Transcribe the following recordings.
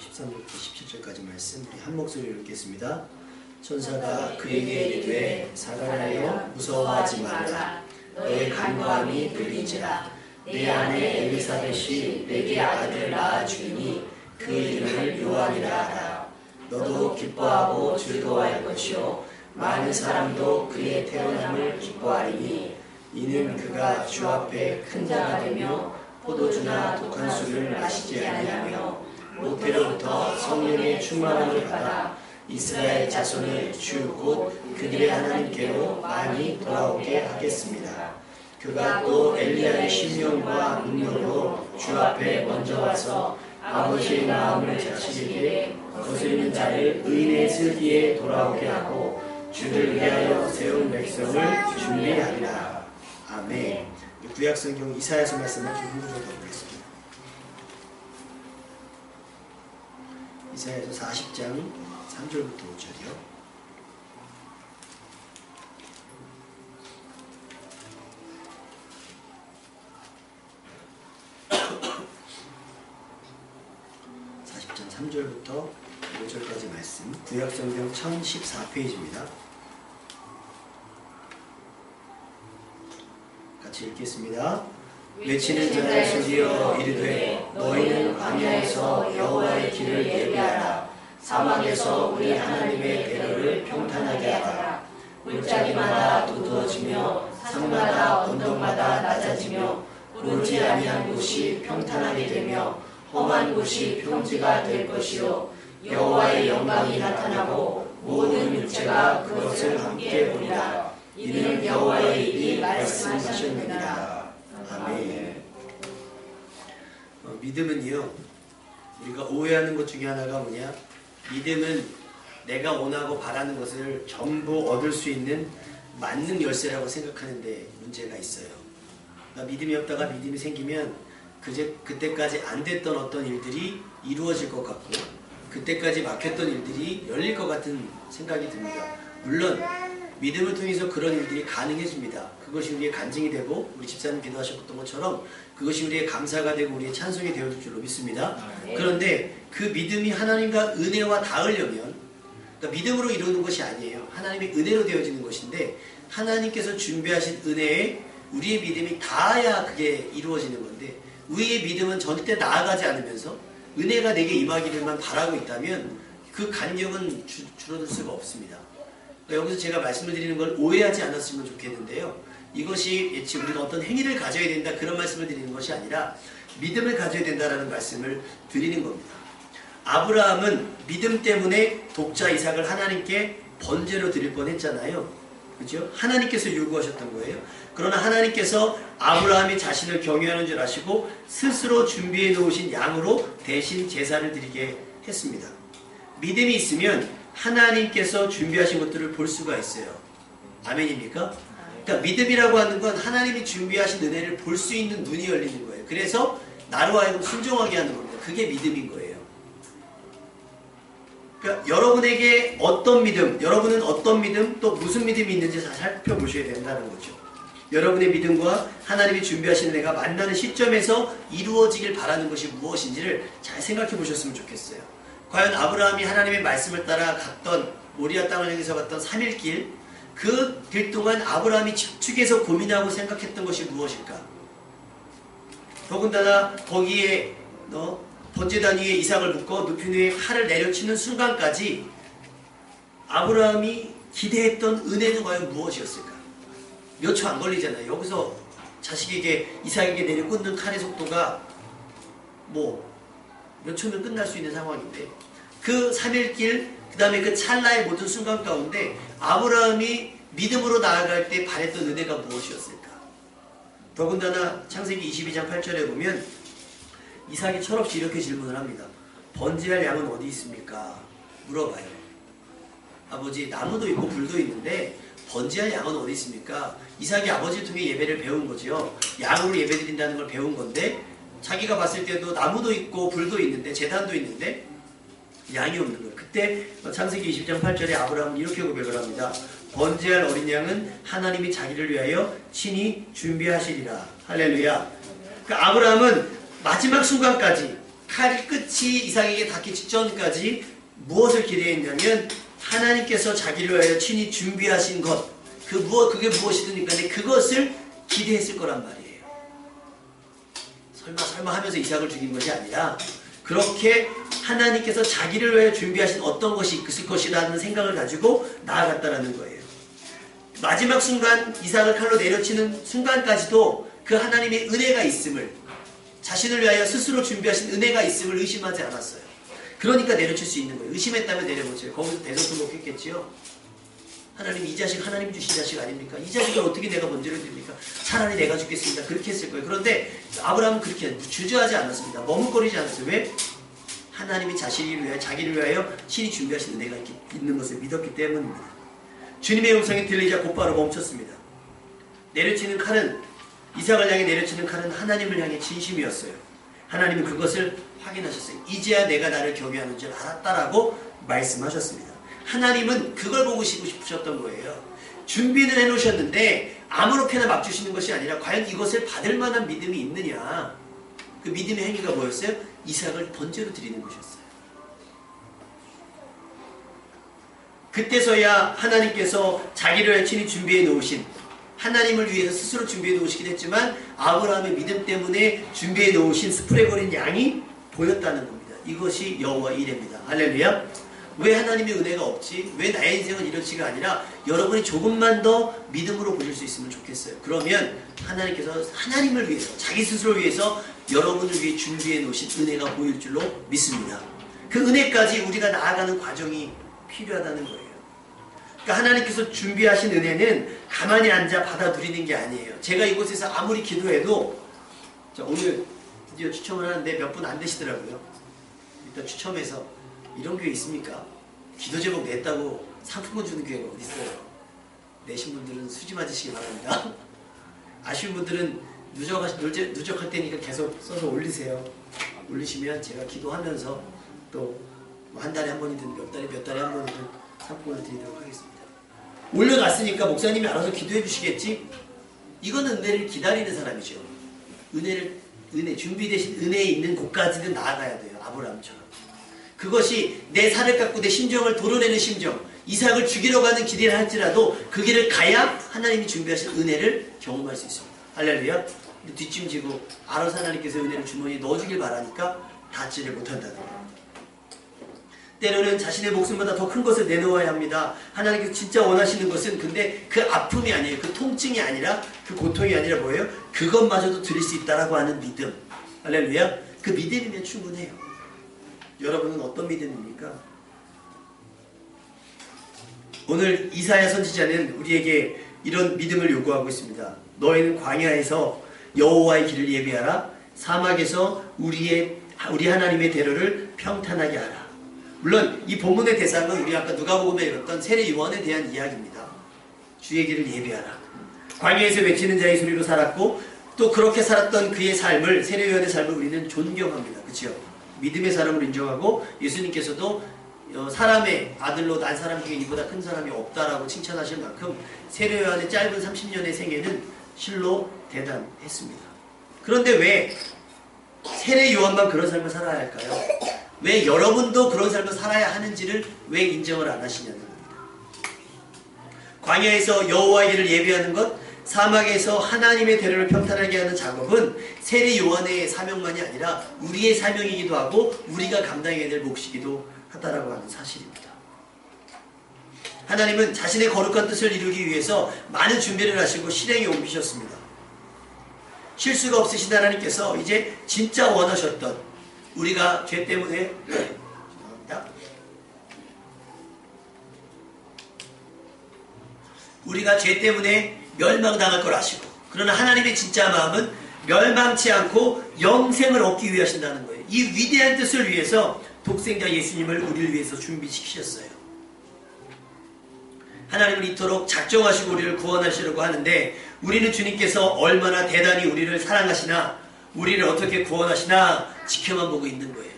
13절부터 17절까지 말씀 우리 한 목소리로 읽겠습니다. 천사가 그에게 이르되 사가랴여 무서워하지 말라. 너의 간구함이 들리지라. 내 아내 엘리사벳이 내게 아들을 낳아 주이니 그 이름을 요한이라 하라. 너도 기뻐하고 즐거워할 것이요 많은 사람도 그의 태어남을 기뻐하리니 이는 그가 주 앞에 큰 자가 되며 포도주나 독한 술을 마시지 아니하며 모태로부터 성령의 충만함을 받아 이스라엘 자손을 주 곧 그들의 하나님께로 많이 돌아오게 하겠습니다. 그가 또 엘리야의 심령과 능력으로 주 앞에 먼저 와서 아버지의 마음을 자식에게 거스리는 자를 의인의 슬기에 돌아오게 하고 주를 위하여 세운 백성을 준비하리라. 아멘. 구약성경 이사야서 말씀을 좀 한구절 더 보겠습니다. 이사야서 40장 3절부터 5절이요. (40장 3절부터 5절까지) 말씀 구약성경 1014페이지입니다. 같이 읽겠습니다. 외치는 자의 소리여 이르되 너희는 광야에서 여호와의 길을 예비하라. 사막에서 우리 하나님의 대로를 평탄하게 하라. 골짜기마다 두두어지며 산마다 언덕마다 낮아지며 오르지 아니한 곳이 평탄하게 되며 험한 곳이 평지가 될 것이요 여호와의 영광이 나타나고 모든 육체가 그것을 함께 보리라. 이는 여호와의 입이 말씀하셨느니라. 아멘. 믿음은요, 우리가 오해하는 것 중에 하나가 뭐냐? 믿음은 내가 원하고 바라는 것을 전부 얻을 수 있는 만능 열쇠라고 생각하는데 문제가 있어요. 그러니까 믿음이 없다가 믿음이 생기면 그때까지 안 됐던 어떤 일들이 이루어질 것 같고 그때까지 막혔던 일들이 열릴 것 같은 생각이 듭니다. 물론 믿음을 통해서 그런 일들이 가능해집니다. 그것이 우리의 간증이 되고 우리 집사님 기도하셨던 것처럼 그것이 우리의 감사가 되고 우리의 찬송이 되어질 줄로 믿습니다. 그런데 그 믿음이 하나님과 은혜와 닿으려면, 그러니까 믿음으로 이루는 것이 아니에요. 하나님의 은혜로 되어지는 것인데 하나님께서 준비하신 은혜에 우리의 믿음이 닿아야 그게 이루어지는 건데 우리의 믿음은 절대 나아가지 않으면서 은혜가 내게 임하기를만 바라고 있다면 그 간격은 줄어들 수가 없습니다. 여기서 제가 말씀을 드리는 걸 오해하지 않았으면 좋겠는데요. 이것이 우리가 어떤 행위를 가져야 된다 그런 말씀을 드리는 것이 아니라 믿음을 가져야 된다라는 말씀을 드리는 겁니다. 아브라함은 믿음 때문에 독자 이삭을 하나님께 번제로 드릴 뻔했잖아요. 그렇죠? 하나님께서 요구하셨던 거예요. 그러나 하나님께서 아브라함이 자신을 경외하는 줄 아시고 스스로 준비해 놓으신 양으로 대신 제사를 드리게 했습니다. 믿음이 있으면 하나님께서 준비하신 것들을 볼 수가 있어요. 아멘입니까? 그러니까 믿음이라고 하는 건 하나님이 준비하신 은혜를 볼 수 있는 눈이 열리는 거예요. 그래서 나로 하여금 순종하게 하는 겁니다. 그게 믿음인 거예요. 그러니까 여러분에게 어떤 믿음, 여러분은 어떤 믿음, 또 무슨 믿음이 있는지 잘 살펴보셔야 된다는 거죠. 여러분의 믿음과 하나님이 준비하신 은혜가 만나는 시점에서 이루어지길 바라는 것이 무엇인지를 잘 생각해 보셨으면 좋겠어요. 과연 아브라함이 하나님의 말씀을 따라 갔던 모리아 땅을 향해서 갔던 3일 그 길 동안 아브라함이 집중해서 고민하고 생각했던 것이 무엇일까? 더군다나 거기에 번제단 위에 이삭을 묶어 눕힌 후에 칼을 내려치는 순간까지 아브라함이 기대했던 은혜는 과연 무엇이었을까? 몇 초 안 걸리잖아요. 여기서 자식에게 이삭에게 내려 꽂는 칼의 속도가 몇 초면 끝날 수 있는 상황인데 그 3일 길, 그 다음에 그 찰나의 모든 순간 가운데 아브라함이 믿음으로 나아갈 때 바랬던 은혜가 무엇이었을까? 더군다나 창세기 22장 8절에 보면 이삭이 철없이 이렇게 질문을 합니다. 번제할 양은 어디 있습니까? 물어봐요. 아버지, 나무도 있고 불도 있는데 번제할 양은 어디 있습니까? 이삭이 아버지를 통해 예배를 배운 거죠. 양으로 예배드린다는 걸 배운 건데 자기가 봤을 때도 나무도 있고 불도 있는데 제단도 있는데 양이 없는 거예요. 그때 창세기 20장 8절에 아브라함은 이렇게 고백을 합니다. 번제할 어린 양은 하나님이 자기를 위하여 친히 준비하시리라. 할렐루야. 그러니까 아브라함은 마지막 순간까지 칼 끝이 이삭에게 닿기 직전까지 무엇을 기대했냐면 하나님께서 자기를 위하여 친히 준비하신 것, 그게 무엇이든 간에 그것을 기대했을 거란 말이에요. 설마 하면서 이삭을 죽인 것이 아니라 그렇게 하나님께서 자기를 위해 준비하신 어떤 것이 있을 것이라는 생각을 가지고 나아갔다라는 거예요. 마지막 순간 이삭을 칼로 내려치는 순간까지도 그 하나님의 은혜가 있음을, 자신을 위하여 스스로 준비하신 은혜가 있음을 의심하지 않았어요. 그러니까 내려칠 수 있는 거예요. 의심했다면 내려보세요. 거기서 대성통곡했겠지요. 하나님, 이 자식 하나님 주신 자식 아닙니까? 이 자식을 어떻게 내가 번제를 드립니까? 차라리 내가 죽겠습니다. 그렇게 했을 거예요. 그런데 아브라함은 그렇게 주저하지 않았습니다. 머뭇거리지 않았어요. 왜? 하나님이 자기를 위하여 신이 준비하신 은혜가 있는 것을 믿었기 때문입니다. 주님의 음성이 들리자 곧바로 멈췄습니다. 이삭을 향해 내려치는 칼은 하나님을 향해 진심이었어요. 하나님은 그것을 확인하셨어요. 이제야 내가 나를 경외하는 줄 알았다라고 말씀하셨습니다. 하나님은 그걸 보고 싶으셨던 거예요. 준비는 해놓으셨는데 아무렇게나 막 주시는 것이 아니라 과연 이것을 받을 만한 믿음이 있느냐. 그 믿음의 행위가 뭐였어요? 이삭을 번제로 드리는 것이었어요. 그때서야 하나님께서 자기를 친히 준비해 놓으신, 하나님을 위해서 스스로 준비해 놓으시긴 했지만 아브라함의 믿음 때문에 준비해 놓으신 스프레거린 양이 보였다는 겁니다. 이것이 여호와 이레입니다. 할렐루야. 왜 하나님의 은혜가 없지? 왜 나의 인생은 이렇지가 아니라 여러분이 조금만 더 믿음으로 보실 수 있으면 좋겠어요. 그러면 하나님께서 하나님을 위해서, 자기 스스로를 위해서 여러분을 위해 준비해 놓으신 은혜가 보일 줄로 믿습니다. 그 은혜까지 우리가 나아가는 과정이 필요하다는 거예요. 그러니까 하나님께서 준비하신 은혜는 가만히 앉아 받아들이는 게 아니에요. 제가 이곳에서 아무리 기도해도, 오늘 드디어 추첨을 하는데 몇 분 안 되시더라고요. 일단 추첨해서 이런 교회 있습니까? 기도 제목 냈다고 상품권 주는 교회가 어디 있어요? 내신 분들은 수지 맞으시기 바랍니다. 아쉬운 분들은 누적할 때니까 계속 써서 올리세요. 올리시면 제가 기도하면서 또 한 달에 한 번이든 몇 달에 한 번이든 상품권을 드리도록 하겠습니다. 올려놨으니까 목사님이 알아서 기도해 주시겠지? 이거는 은혜를 기다리는 사람이죠. 준비되신 은혜에 있는 곳까지는 나아가야 돼요. 아브라함처럼. 그것이 내 살을 깎고 내 심정을 도려내는 심정, 이삭을 죽이러 가는 길이라 할지라도 그 길을 가야 하나님이 준비하신 은혜를 경험할 수 있습니다. 할렐루야. 뒷짐지고 알아서 하나님께서 은혜를 주머니에 넣어주길 바라니까 닿지를 못한다는 거예요. 때로는 자신의 목숨보다 더 큰 것을 내놓아야 합니다. 하나님께서 진짜 원하시는 것은 근데 그 아픔이 아니에요. 그 통증이 아니라, 그 고통이 아니라 뭐예요? 그것마저도 드릴 수 있다라고 하는 믿음. 할렐루야. 그 믿음이면 충분해요. 여러분은 어떤 믿음입니까? 오늘 이사야 선지자는 우리에게 이런 믿음을 요구하고 있습니다. 너희는 광야에서 여호와의 길을 예비하라. 사막에서 우리 하나님의 대로를 평탄하게 하라. 물론 이 본문의 대상은 우리 아까 누가복음에 읽었던 세례 요한에 대한 이야기입니다. 주의 길을 예비하라. 광야에서 외치는 자의 소리로 살았고 또 그렇게 살았던 그의 삶을, 세례 요한의 삶을 우리는 존경합니다. 그렇죠? 믿음의 사람을 인정하고 예수님께서도 사람의 아들로 난 사람 중에 이보다 큰 사람이 없다라고 칭찬하실 만큼 세례 요한의 짧은 30년의 생애는 실로 대단했습니다. 그런데 왜 세례 요한만 그런 삶을 살아야 할까요? 왜 여러분도 그런 삶을 살아야 하는지를 왜 인정을 안 하시냐는 겁니다. 광야에서 여호와의 길을 예비하는 것, 사막에서 하나님의 대로를 평탄하게 하는 작업은 세례 요한의 사명만이 아니라 우리의 사명이기도 하고 우리가 감당해야 될 몫이기도 하다라고 하는 사실입니다. 하나님은 자신의 거룩한 뜻을 이루기 위해서 많은 준비를 하시고 실행에 옮기셨습니다. 실수가 없으신 하나님께서 이제 진짜 원하셨던 우리가 죄 때문에 우리가 죄 때문에 멸망당할 걸 아시고, 그러나 하나님의 진짜 마음은 멸망치 않고 영생을 얻기 위해 하신다는 거예요. 이 위대한 뜻을 위해서 독생자 예수님을 우리를 위해서 준비시키셨어요. 하나님은 이토록 작정하시고 우리를 구원하시려고 하는데 우리는 주님께서 얼마나 대단히 우리를 사랑하시나, 우리를 어떻게 구원하시나 지켜만 보고 있는 거예요.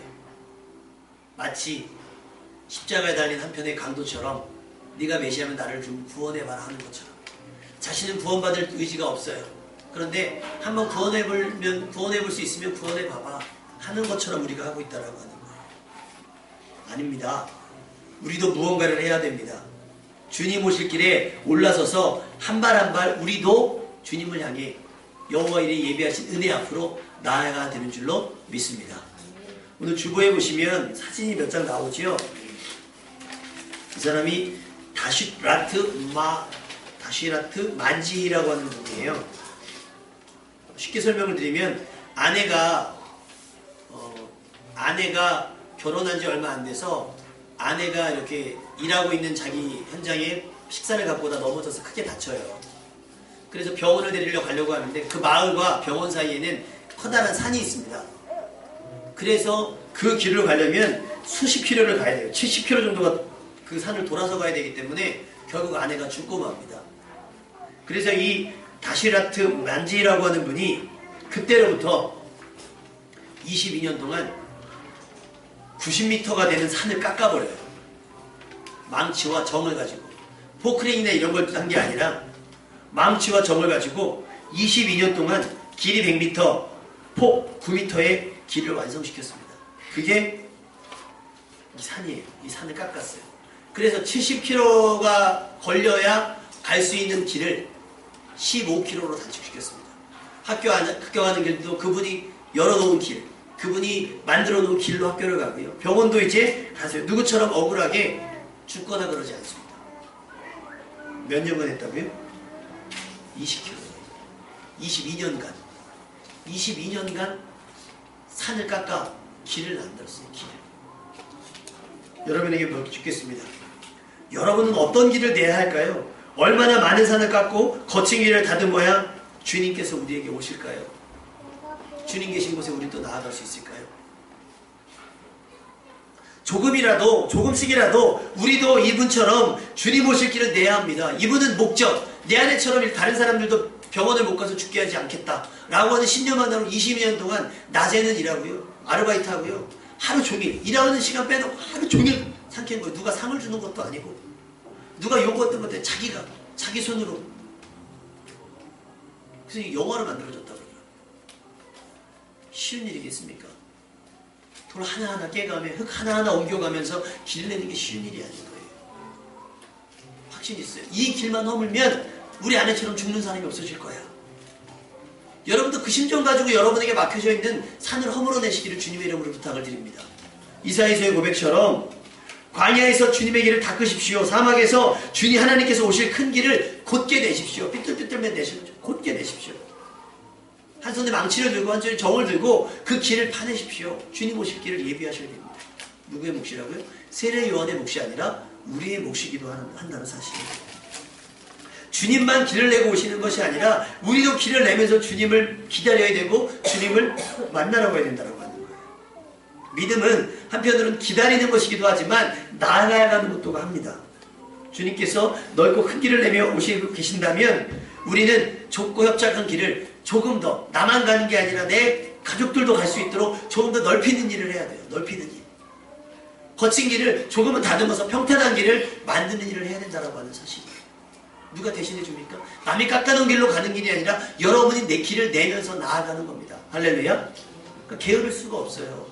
마치 십자가에 달린 한편의 강도처럼 네가 메시아면 나를 좀 구원해봐라 하는 것처럼 자신은 구원받을 의지가 없어요. 그런데 한번 구원해볼 수 있으면 구원해봐봐. 하는 것처럼 우리가 하고 있다라고 하는 거예요. 아닙니다. 우리도 무언가를 해야 됩니다. 주님 오실 길에 올라서서 한 발 한 발 우리도 주님을 향해 여호와 이레 예비하신 은혜 앞으로 나아가야 되는 줄로 믿습니다. 오늘 주보에 보시면 사진이 몇 장 나오지요. 이 사람이 다시라트 만지히라고 하는 분이에요. 쉽게 설명을 드리면 아내가 결혼한 지 얼마 안 돼서 아내가 이렇게 일하고 있는 자기 현장에 식사를 갖고다 넘어져서 크게 다쳐요. 그래서 병원을 데리러 가려고 하는데 그 마을과 병원 사이에는 커다란 산이 있습니다. 그래서 그 길을 가려면 수십 킬로를 가야 돼요. 70킬로 정도가 그 산을 돌아서 가야 되기 때문에 결국 아내가 죽고 맙니다. 그래서 이 다시라트 만지라고 하는 분이 그때로부터 22년 동안 90m가 되는 산을 깎아버려요. 망치와 정을 가지고. 포크레인이나 이런 걸 한 게 아니라 망치와 정을 가지고 22년 동안 길이 100m, 폭 9m의 길을 완성시켰습니다. 그게 이 산이에요. 이 산을 깎았어요. 그래서 70km가 걸려야 갈 수 있는 길을 15km로 단축시켰습니다. 학교 가는 길도 그분이 열어놓은 길, 그분이 만들어 놓은 길로 학교를 가고요. 병원도 이제 가세요. 누구처럼 억울하게 죽거나 그러지 않습니다. 몇 년간 했다고요? 20km. 22년간 산을 깎아 길을 만들었어요. 길을. 여러분에게 묻겠습니다. 여러분은 어떤 길을 내야 할까요? 얼마나 많은 산을 깎고 거친 길을 다듬어야 주님께서 우리에게 오실까요? 주님 계신 곳에 우리 또 나아갈 수 있을까요? 조금씩이라도 우리도 이분처럼 주님 오실 길을 내야 합니다. 이분은 목적, 내 아내처럼 다른 사람들도 병원을 못 가서 죽게 하지 않겠다 라고 하는 신념만으로 20년 동안 낮에는 일하고요, 아르바이트 하고요, 하루 종일 일하는 시간 빼놓고 하루 종일 삼키는 거예요. 누가 상을 주는 것도 아니고 누가 요구했던 것도 자기가 자기 손으로. 그래서 영화를 만들어줬다고요. 쉬운 일이겠습니까? 돌 하나하나 깨가며 흙 하나하나 옮겨가면서 길 내는 게 쉬운 일이 아닌 거예요. 확신이 있어요. 이 길만 허물면 우리 아내처럼 죽는 사람이 없어질 거야. 여러분도 그 심정 가지고 여러분에게 막혀져 있는 산을 허물어내시기를 주님의 이름으로 부탁을 드립니다. 이사야서의 고백처럼 광야에서 주님의 길을 닦으십시오. 사막에서 주님 하나님께서 오실 큰 길을 곧게 내십시오. 삐뚤삐뚤면 내십시오. 곧게 내십시오. 한 손에 망치를 들고 한 손에 정을 들고 그 길을 파내십시오. 주님 오실 길을 예비하셔야 됩니다. 누구의 몫이라고요? 세례 요한의 몫이 아니라 우리의 몫이기도 한다는 사실입니다. 주님만 길을 내고 오시는 것이 아니라 우리도 길을 내면서 주님을 기다려야 되고 주님을 만나러 가야 된다고 하는 거예요. 믿음은 한편으로는 기다리는 것이기도 하지만 나아가야 하는 것도 합니다. 주님께서 넓고 큰 길을 내며 오시고 계신다면 우리는 좁고 협착한 길을 조금 더 나만 가는 게 아니라 내 가족들도 갈 수 있도록 조금 더 넓히는 일을 해야 돼요. 넓히는 일. 거친 길을 조금은 다듬어서 평탄한 길을 만드는 일을 해야 된다고 하는 사실이에요. 누가 대신해 줍니까? 남이 깎아놓은 길로 가는 길이 아니라 여러분이 내 길을 내면서 나아가는 겁니다. 할렐루야? 그러니까 게으를 수가 없어요.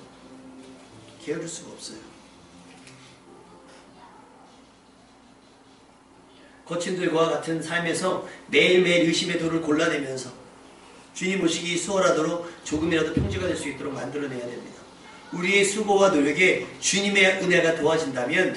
게으를 수가 없어요. 거친 돌과 같은 삶에서 매일매일 의심의 돌을 골라내면서 주님 오시기 수월하도록 조금이라도 평지가 될 수 있도록 만들어내야 됩니다. 우리의 수고와 노력에 주님의 은혜가 도와진다면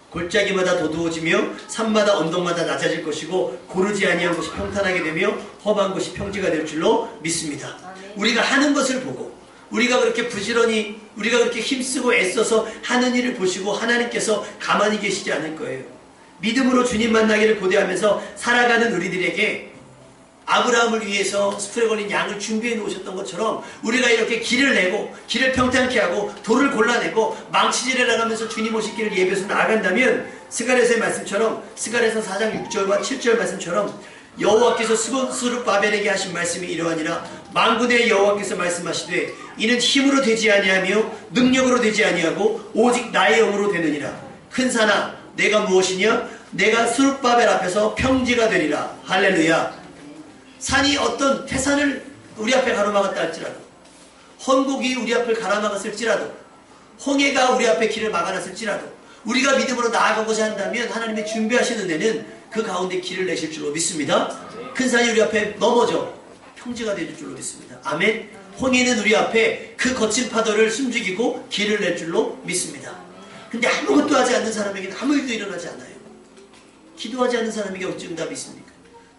골짜기마다 도두어지며 산마다 언덕마다 낮아질 것이고 고르지 아니한 곳이 평탄하게 되며 험한 곳이 평지가 될 줄로 믿습니다. 우리가 하는 것을 보고 우리가 그렇게 부지런히 우리가 그렇게 힘쓰고 애써서 하는 일을 보시고 하나님께서 가만히 계시지 않을 거예요. 믿음으로 주님 만나기를 고대하면서 살아가는 우리들에게 아브라함을 위해서 숯불에 걸린 양을 준비해 놓으셨던 것처럼 우리가 이렇게 길을 내고 길을 평탄케 하고 돌을 골라내고 망치질을 나가면서 주님 오실 길을 예배해서 나아간다면 스가랴서의 말씀처럼 스가랴서 4장 6절과 7절 말씀처럼 여호와께서 스룹바벨에게 하신 말씀이 이러하니라. 만군의 여호와께서 말씀하시되 이는 힘으로 되지 아니하며 능력으로 되지 아니하고 오직 나의 영으로 되느니라. 큰 산아 내가 무엇이냐? 내가 스룹바벨 앞에서 평지가 되리라. 할렐루야. 산이 어떤 태산을 우리 앞에 가로막았다 할지라도 헌곡이 우리 앞을 가라막았을지라도, 홍해가 우리 앞에 길을 막아놨을지라도 우리가 믿음으로 나아가고자 한다면 하나님의 준비하신 은혜는 그 가운데 길을 내실 줄로 믿습니다. 큰 산이 우리 앞에 넘어져 평지가 될 줄로 믿습니다. 아멘. 홍해는 우리 앞에 그 거친 파도를 숨죽이고 길을 낼 줄로 믿습니다. 근데 아무것도 하지 않는 사람에게는 아무 일도 일어나지 않아요. 기도하지 않는 사람에게 어찌 응답이 있습니까?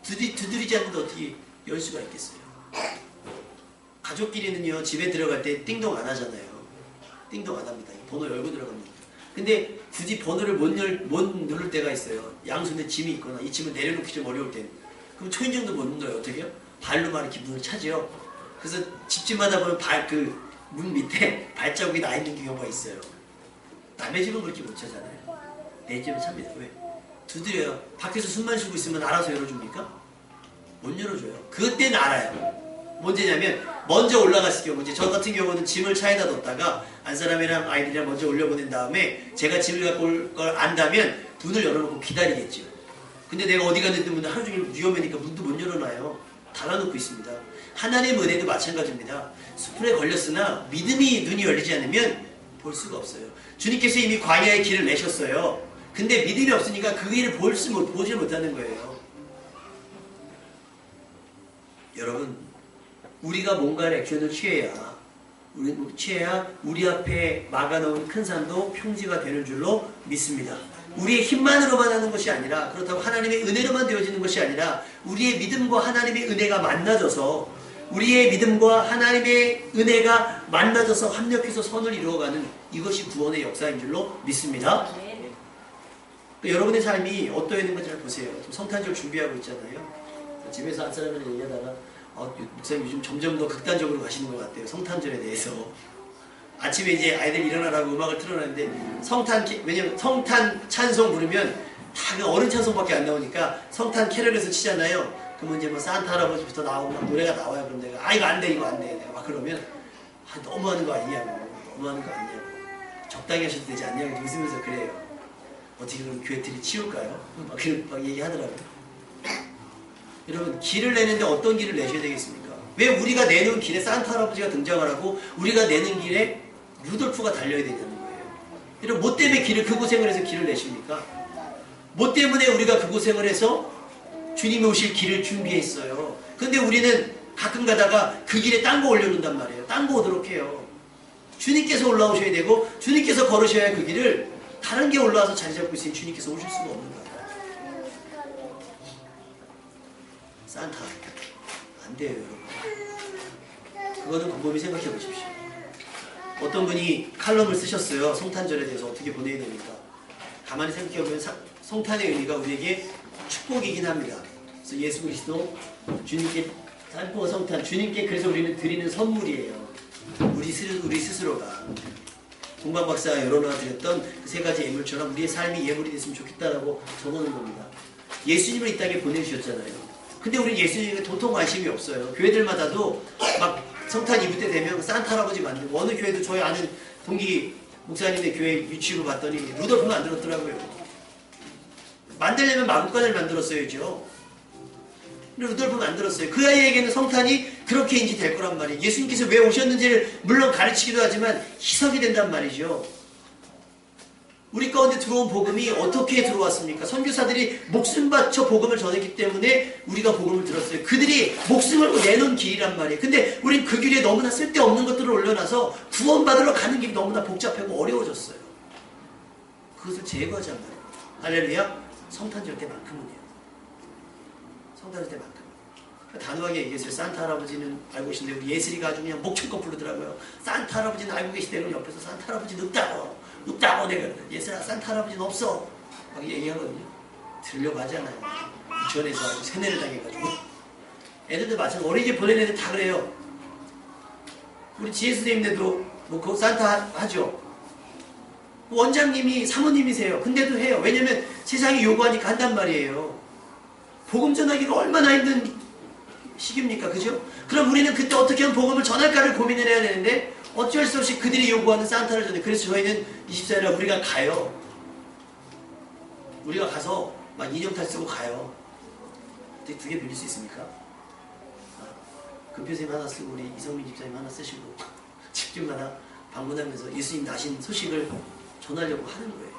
두드리지 않는데 어떻게 열 수가 있겠어요? 가족끼리는요, 집에 들어갈 때 띵동 안 하잖아요. 띵동 안 합니다. 번호 열고 들어갑니다. 근데 굳이 번호를 못 누를 때가 있어요. 양손에 짐이 있거나 이 짐을 내려놓기 좀 어려울 때. 그럼 초인종도 못 눌러요. 어떻게 해요? 발로 막 이렇게 문을 차지요. 그래서 집집마다 보면 문 밑에 발자국이 나 있는 경우가 있어요. 남의 집은 그렇게 못 차잖아요. 내 집은 찹니다. 왜? 두드려요. 밖에서 숨만 쉬고 있으면 알아서 열어줍니까? 못 열어줘요. 그때는 알아요. 문제냐면 먼저 올라갔을 경우, 이제 저 같은 경우는 짐을 차에다 넣었다가 안사람이랑 아이들이랑 먼저 올려보낸 다음에 제가 짐을 갖고 올 걸 안다면 문을 열어놓고 기다리겠죠. 근데 내가 어디 갔는데 문을 하루 종일 위험하니까 문도 못 열어놔요. 닫아놓고 있습니다. 하나님의 은혜도 마찬가지입니다. 수풀에 걸렸으나 믿음이 눈이 열리지 않으면 볼 수가 없어요. 주님께서 이미 광야의 길을 내셨어요. 근데 믿음이 없으니까 그 길을 보지 못하는 거예요. 여러분, 우리가 뭔가를 액션을 취해야 우리 앞에 막아놓은 큰 산도 평지가 되는 줄로 믿습니다. 우리의 힘만으로만 하는 것이 아니라, 그렇다고 하나님의 은혜로만 되어지는 것이 아니라 우리의 믿음과 하나님의 은혜가 만나져서, 우리의 믿음과 하나님의 은혜가 만나져서 합력해서 선을 이루어가는, 이것이 구원의 역사인 줄로 믿습니다. 여러분의 삶이 어떠했는 잘 보세요. 지금 성탄절 준비하고 있잖아요. 집에서 한 사람이랑 얘기하다가 목사님 요즘 점점 더 극단적으로 가시는 것 같아요. 성탄절에 대해서. 아침에 이제 아이들 일어나라고 음악을 틀어놨는데 왜냐면 성탄 찬송 부르면 다 그 어른 찬송밖에 안 나오니까 성탄 캐럴에서 치잖아요. 그러면 이제 뭐 산타 할아버지부터 나오고 막 노래가 나와요. 그럼 내가 이거 안 돼, 이거 안 돼. 내가 막 그러면 너무하는 거 아니냐고. 너무하는 거 아니냐고. 적당히 하셔도 되지 않냐고 웃으면서 그래요. 어떻게 그럼 교회 틀이 치울까요? 막 얘기하더라고요. 여러분, 길을 내는데 어떤 길을 내셔야 되겠습니까? 왜 우리가 내는 길에 산타 할아버지가 등장을 하고 우리가 내는 길에 루돌프가 달려야 되냐는 거예요. 여러분, 뭐 때문에 그 고생을 해서 길을 내십니까? 뭐 때문에 우리가 그 고생을 해서 주님이 오실 길을 준비했어요. 근데 우리는 가끔 가다가 그 길에 딴 거 올려놓는단 말이에요. 딴 거 오도록 해요. 주님께서 올라오셔야 되고 주님께서 걸으셔야 그 길을, 다른 게 올라와서 자리 잡고 있으니 주님께서 오실 수가 없는 거예요. 산타 안 돼요, 여러분. 그거는 곰곰이 생각해 보십시오. 어떤 분이 칼럼을 쓰셨어요. 성탄절에 대해서 어떻게 보내야 됩니까? 가만히 생각해 보면 성탄의 의미가 우리에게 축복이긴 합니다. 그래서 예수 그리스도, 주님께 산포 성탄, 주님께 그래서 우리는 드리는 선물이에요. 우리 스스로가 동방 박사가 열어놔 드렸던 그 세 가지 예물처럼 우리의 삶이 예물이 됐으면 좋겠다라고 적어놓은 겁니다. 예수님을 이 땅에 보내주셨잖아요. 근데 우리 예수님에게 도통 관심이 없어요. 교회들마다도 막 성탄 이브 때 되면 산타 할아버지 만들고, 어느 교회도 저희 아는 동기 목사님의 교회 유치부 봤더니 루돌프 만들었더라고요. 만들려면 마구간을 만들었어야죠. 루돌프 만들었어요. 그 아이에게는 성탄이 그렇게 인지될 거란 말이에요. 예수님께서 왜 오셨는지를 물론 가르치기도 하지만 희석이 된단 말이죠. 우리 가운데 들어온 복음이 어떻게 들어왔습니까? 선교사들이 목숨 바쳐 복음을 전했기 때문에 우리가 복음을 들었어요. 그들이 목숨을 내놓은 길이란 말이에요. 근데 우린 그 길에 너무나 쓸데없는 것들을 올려놔서 구원받으러 가는 길이 너무나 복잡하고 어려워졌어요. 그것을 제거하자 말이에요. 할렐루야. 성탄절 때만큼은요. 성탄절 때만큼. 단호하게 얘기했어요. 산타 할아버지는 알고 계신데 우리 예슬이가 아주 그냥 목청껏 부르더라고요. 산타 할아버지는 알고 계시대요. 옆에서 산타 할아버지는 없다고 내가 예슬아 산타 할아버지는 없어 막 얘기하거든요. 들으려고 하잖아요. 유치원에서 아주 세뇌를 당해가지고. 애들도 마찬가지로 어린이집 보낸 애들 다 그래요. 우리 지혜 선생님들도 뭐 그거 산타 하죠. 원장님이 사모님이세요. 근데도 해요. 왜냐면 세상이 요구하니까 한단 말이에요. 복음 전하기가 얼마나 힘든 시기입니까? 그죠? 그럼 우리는 그때 어떻게 하면 복음을 전할까를 고민을 해야 되는데 어쩔 수 없이 그들이 요구하는 산타를 전해. 그래서 저희는 24일날 우리가 가요. 우리가 가서 막 인형탈 쓰고 가요. 근데 2개 빌릴 수 있습니까? 금표쌤 하나 쓰고 우리 이성민 집사님 하나 쓰시고 집집마다 방문하면서 예수님 나신 소식을 전하려고 하는 거예요.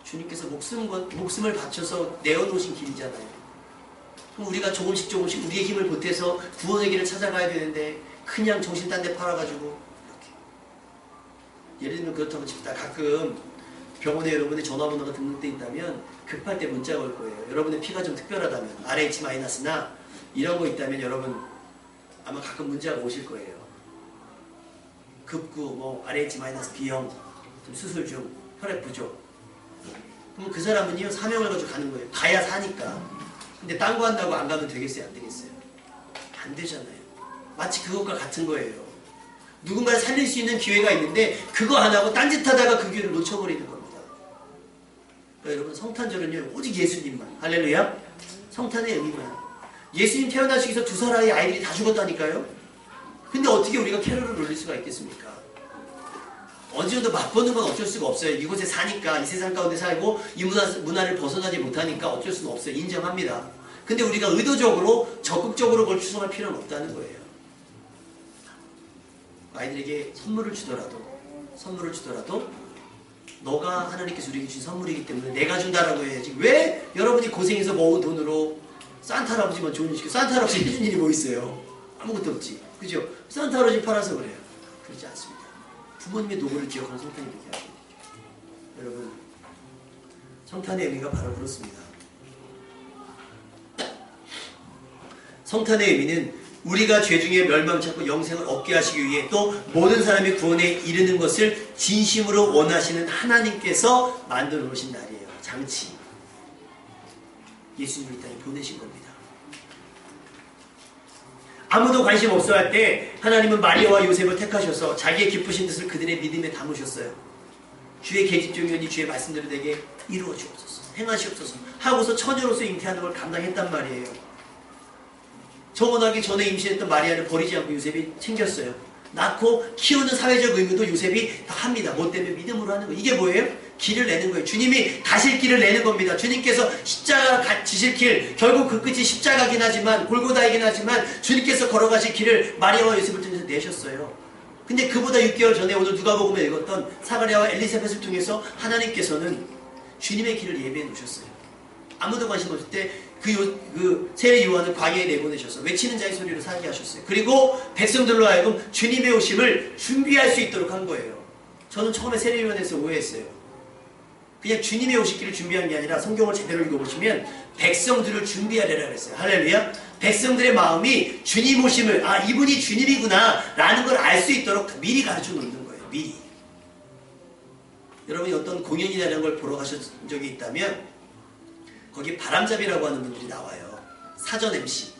주님께서 목숨을 바쳐서 내어놓으신 길이잖아요. 그럼 우리가 조금씩 조금씩 우리의 힘을 보태서 구원의 길을 찾아가야 되는데 그냥 정신 딴 데 팔아가지고 이렇게. 예를 들면 그렇다고 칩시다. 가끔 병원에 여러분의 전화번호가 등록되어 있다면 급할 때 문자가 올 거예요. 여러분의 피가 좀 특별하다면 RH-나 이런 거 있다면 여러분 아마 가끔 문자가 오실 거예요. 급구 뭐 RH-B형 좀 수술 중 혈액 부족. 그럼 그 사람은요 사명을 가지고 가는 거예요. 가야 사니까. 근데 딴 거 한다고 안 가면 되겠어요? 안 되겠어요? 안 되잖아요. 마치 그것과 같은 거예요. 누군가를 살릴 수 있는 기회가 있는데 그거 안 하고 딴짓하다가 그 기회를 놓쳐버리는 겁니다. 그러니까 여러분 성탄절은요 오직 예수님만. 할렐루야. 성탄의 의미만. 예수님 태어나시기 위해서 2살 아이들이 다 죽었다니까요. 근데 어떻게 우리가 캐롤을 올릴 수가 있겠습니까? 어느 정도 맛보는 건 어쩔 수가 없어요. 이곳에 사니까, 이 세상 가운데 살고 이 문화를 벗어나지 못하니까 어쩔 수는 없어요. 인정합니다. 근데 우리가 의도적으로 적극적으로 그걸 추성할 필요는 없다는 거예요. 아이들에게 선물을 주더라도 너가 하나님께서 우리에게 주신 선물이기 때문에 내가 준다라고 해야지. 왜 여러분이 고생해서 모은 돈으로 산타 할아버지만 좋은 일 시켜. 산타 할아버지 해준 일이 뭐 있어요? 아무것도 없지. 그죠? 산타 할아버지 팔아서 그래요. 그렇지 않습니다. 부모님의 노고를 기억하는 성탄이 되게 하죠. 여러분 성탄의 의미가 바로 그렇습니다. 성탄의 의미는 우리가 죄 중에 멸망치 않고 영생을 얻게 하시기 위해 또 모든 사람이 구원에 이르는 것을 진심으로 원하시는 하나님께서 만들어 놓으신 날이에요. 장치. 예수님을 이 땅에 보내신 겁니다. 아무도 관심 없어 할 때 하나님은 마리아와 요셉을 택하셔서 자기의 기쁘신 뜻을 그들의 믿음에 담으셨어요. 주의 계집종이오니 주의 말씀대로 내게 이루어 주옵소서, 행하시옵소서 하고서 처녀로서 잉태하는 걸 감당했단 말이에요. 정혼하기 전에 임신했던 마리아를 버리지 않고 요셉이 챙겼어요. 낳고 키우는 사회적 의무도 요셉이 다 합니다. 뭐 때문에? 믿음으로 하는 거예요. 이게 뭐예요? 길을 내는 거예요. 주님이 가실 길을 내는 겁니다. 주님께서 십자가 지실 길, 결국 그 끝이 십자가긴 하지만 골고다이긴 하지만 주님께서 걸어가실 길을 마리아와 요셉을 통해서 내셨어요. 근데 그보다 6개월 전에 오늘 누가복음에 읽었던 사가랴와 엘리사벳을 통해서 하나님께서는 주님의 길을 예비해 놓으셨어요. 아무도 관심 없을 때 그 세례 요한을 광야에 내보내셔서 외치는 자의 소리로 살게 하셨어요. 그리고 백성들로 하여금 주님의 오심을 준비할 수 있도록 한 거예요. 저는 처음에 세례 요한에서 오해했어요. 그냥 주님의 오실 길을 준비한 게 아니라 성경을 제대로 읽어보시면 백성들을 준비하려고 했어요. 할렐루야. 백성들의 마음이 주님 오심을, 아 이분이 주님이구나 라는 걸 알 수 있도록 미리 가르쳐 놓는 거예요. 미리. 여러분이 어떤 공연이나 이런 걸 보러 가신 적이 있다면 거기 바람잡이라고 하는 분들이 나와요. 사전 MC,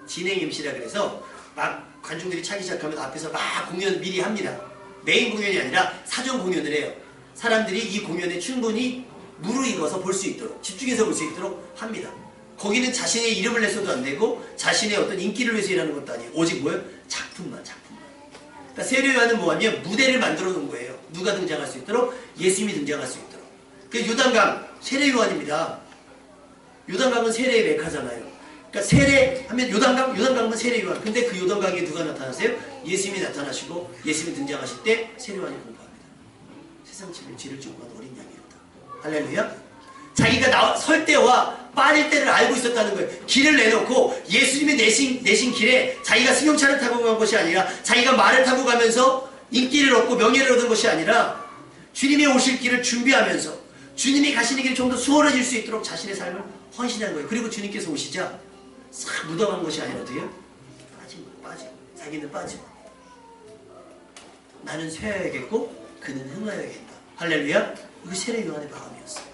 진행 MC라 그래서 막 관중들이 차기 시작하면 앞에서 막 공연 미리 합니다. 메인 공연이 아니라 사전 공연을 해요. 사람들이 이 공연에 충분히 무르익어서 볼 수 있도록, 집중해서 볼 수 있도록 합니다. 거기는 자신의 이름을 내서도 안 되고 자신의 어떤 인기를 위해서 일하는 것도 아니에요. 오직 뭐예요? 작품만. 그러니까 세례 요한은 뭐냐면 무대를 만들어 놓은 거예요. 누가 등장할 수 있도록? 예수님이 등장할 수 있도록. 그 요단강 세례 요한입니다. 요단강은 세례의 메카잖아요. 그러니까 세례하면 요단강은 세례 요한. 근데 그 요단강에 누가 나타나세요? 예수님이 나타나시고 예수님이 등장하실 때 세례 요한이 공부합니다. 세상 죄를 지고 간 어린 양이었다. 할렐루야. 자기가 설 때와 빠질 때를 알고 있었다는 거예요. 길을 내놓고 예수님이 내신 길에 자기가 승용차를 타고 간 것이 아니라 자기가 말을 타고 가면서 인기를 얻고 명예를 얻은 것이 아니라 주님이 오실 길을 준비하면서 주님이 가시는 길이 좀 더 수월해질 수 있도록 자신의 삶을 헌신한 거예요. 그리고 주님께서 오시자 싹 묻어간 것이 아니라 어떻게요? 빠지고 자기는 빠지고 나는 쇠어야겠고 그는 흥하여야겠다. 할렐루야. 이거 세례 요한의 마음이었어요.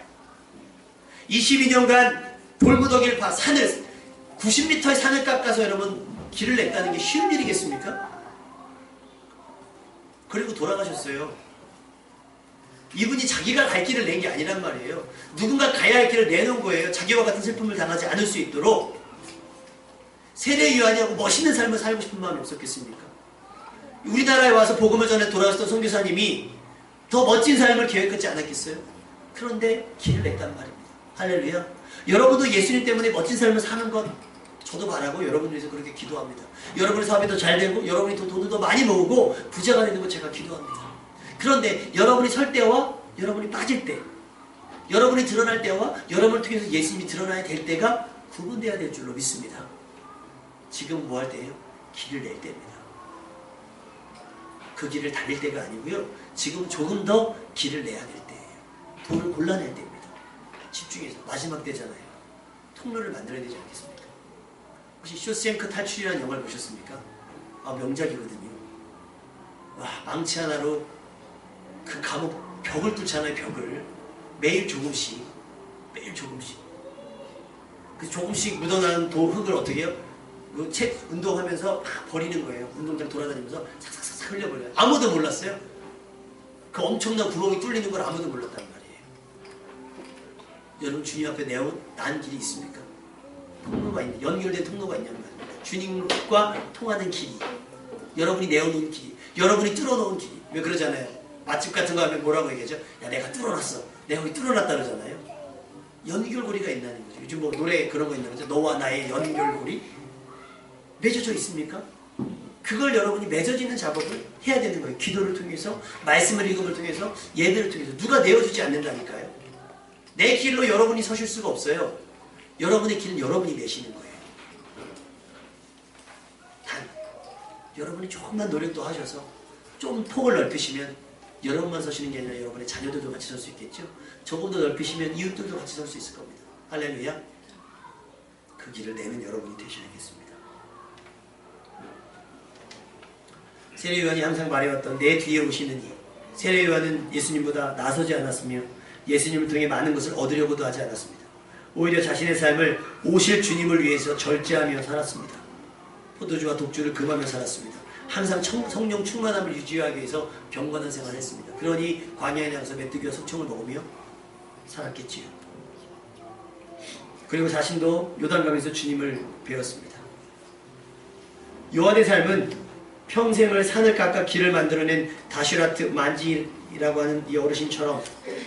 22년간 돌무더기를 파 산을 90m의 산을 깎아서 여러분 길을 냈다는 게 쉬운 일이겠습니까? 그리고 돌아가셨어요. 이분이 자기가 갈 길을 낸 게 아니란 말이에요. 누군가 가야 할 길을 내놓은 거예요. 자기와 같은 슬픔을 당하지 않을 수 있도록. 세례 요한이하고 멋있는 삶을 살고 싶은 마음이 없었겠습니까? 우리나라에 와서 복음을 전해 돌아왔던 선교사님이 더 멋진 삶을 계획하지 않았겠어요? 그런데 길을 냈단 말입니다. 할렐루야. 여러분도 예수님 때문에 멋진 삶을 사는 것 저도 바라고 여러분을 위해서 그렇게 기도합니다. 여러분의 사업이 더 잘 되고 여러분이 더 돈을 더 많이 모으고 부자가 되는 거 제가 기도합니다. 그런데 여러분이 설 때와 여러분이 빠질 때, 여러분이 드러날 때와 여러분을 통해서 예수님이 드러나야 될 때가 구분돼야 될 줄로 믿습니다. 지금 뭐 할 때예요? 길을 낼 때입니다. 그 길을 달릴 때가 아니고요. 지금 조금 더 길을 내야 될 때예요. 돈을 골라낼 때입니다. 집중해서. 마지막 때잖아요. 통로를 만들어야 되지 않겠습니까? 혹시 쇼생크 탈출이라는 영화를 보셨습니까? 아, 명작이거든요. 와, 망치 하나로 그 감옥 벽을 뚫잖아요. 벽을. 매일 조금씩 그 조금씩 묻어나는 흙을 어떻게 해요? 그 책 운동하면서 막 버리는 거예요. 운동장 돌아다니면서 삭삭삭 흘려버려요. 아무도 몰랐어요. 그 엄청난 구멍이 뚫리는 걸 아무도 몰랐단 말이에요. 여러분 주님 앞에 난 길이 있습니까? 통로가 있는, 연결된 통로가 있냐는 말입니다. 주님과 통하는 길이, 여러분이 내어놓은 길이, 여러분이 뚫어놓은 길이. 왜 그러잖아요. 맛집 같은 거 하면 뭐라고 얘기하죠? 야, 내가 뚫어놨어. 내가 거기 뚫어놨다 그러잖아요. 연결고리가 있다는 거죠. 요즘 뭐 노래 그런 거 있는 거죠. 너와 나의 연결고리. 맺어져 있습니까? 그걸 여러분이 맺어지는 작업을 해야 되는 거예요. 기도를 통해서, 말씀을 읽음을 통해서, 예배를 통해서. 누가 내어주지 않는다니까요. 내 길로 여러분이 서실 수가 없어요. 여러분의 길은 여러분이 내시는 거예요. 단 여러분이 조금만 노력도 하셔서 좀 폭을 넓히시면 여러분만 서시는 게 아니라 여러분의 자녀들도 같이 설 수 있겠죠. 조금 더 넓히시면 이웃들도 같이 설 수 있을 겁니다. 할렐루야. 그 길을 내는 여러분이 되셔야겠습니다. 세례요한이 항상 말해왔던 내 뒤에 오시는 이. 세례요한은 예수님보다 나서지 않았으며 예수님을 통해 많은 것을 얻으려고도 하지 않았습니다. 오히려 자신의 삶을 오실 주님을 위해서 절제하며 살았습니다. 포도주와 독주를 금하며 살았습니다. 항상 성령 충만함을 유지하기 위해서 경건한 생활을 했습니다. 그러니 광야에 나가서 메뚜기와 석청을 먹으며 살았겠지요. 그리고 자신도 요단강에서 주님을 배웠습니다. 요한의 삶은 평생을 산을 깎아 길을 만들어낸 다슈라트 만지라고 하는 이 어르신처럼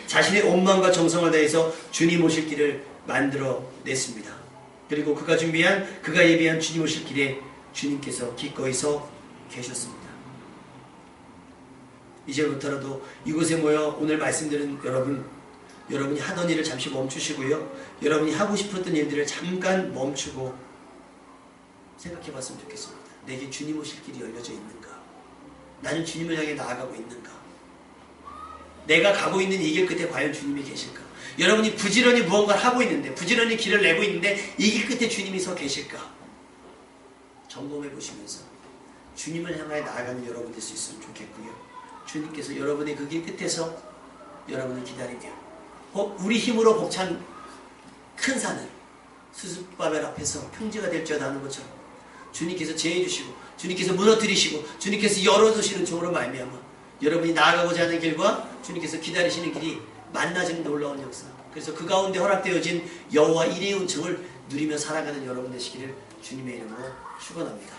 자신의 온마음과 정성을 다해서 주님 오실 길을 만들어냈습니다. 그리고 그가 예비한 주님 오실 길에 주님께서 기꺼이 서 계셨습니다. 이제부터라도 이곳에 모여 오늘 말씀드린 여러분이 하던 일을 잠시 멈추시고요. 여러분이 하고 싶었던 일들을 잠깐 멈추고 생각해 봤으면 좋겠습니다. 내게 주님 오실 길이 열려져 있는가? 나는 주님을 향해 나아가고 있는가? 내가 가고 있는 이 길 끝에 과연 주님이 계실까? 여러분이 부지런히 무언가를 하고 있는데, 부지런히 길을 내고 있는데 이 길 끝에 주님이 서 계실까? 점검해 보시면서 주님을 향해 나아가는 여러분 될 수 있으면 좋겠고요. 주님께서 여러분의 그 길 끝에서 여러분을 기다리며 우리 힘으로 벅찬 큰 산을 수습바벨 앞에서 평지가 될지어다 하는 것처럼 주님께서 제해 주시고 주님께서 무너뜨리시고 주님께서 열어두시는 종으로 말미암아 여러분이 나아가고자 하는 길과 주님께서 기다리시는 길이 만나지는 놀라운 역사. 그래서 그 가운데 허락되어진 여호와 일의 은총을 누리며 살아가는 여러분 되시기를 주님의 이름으로 축원합니다.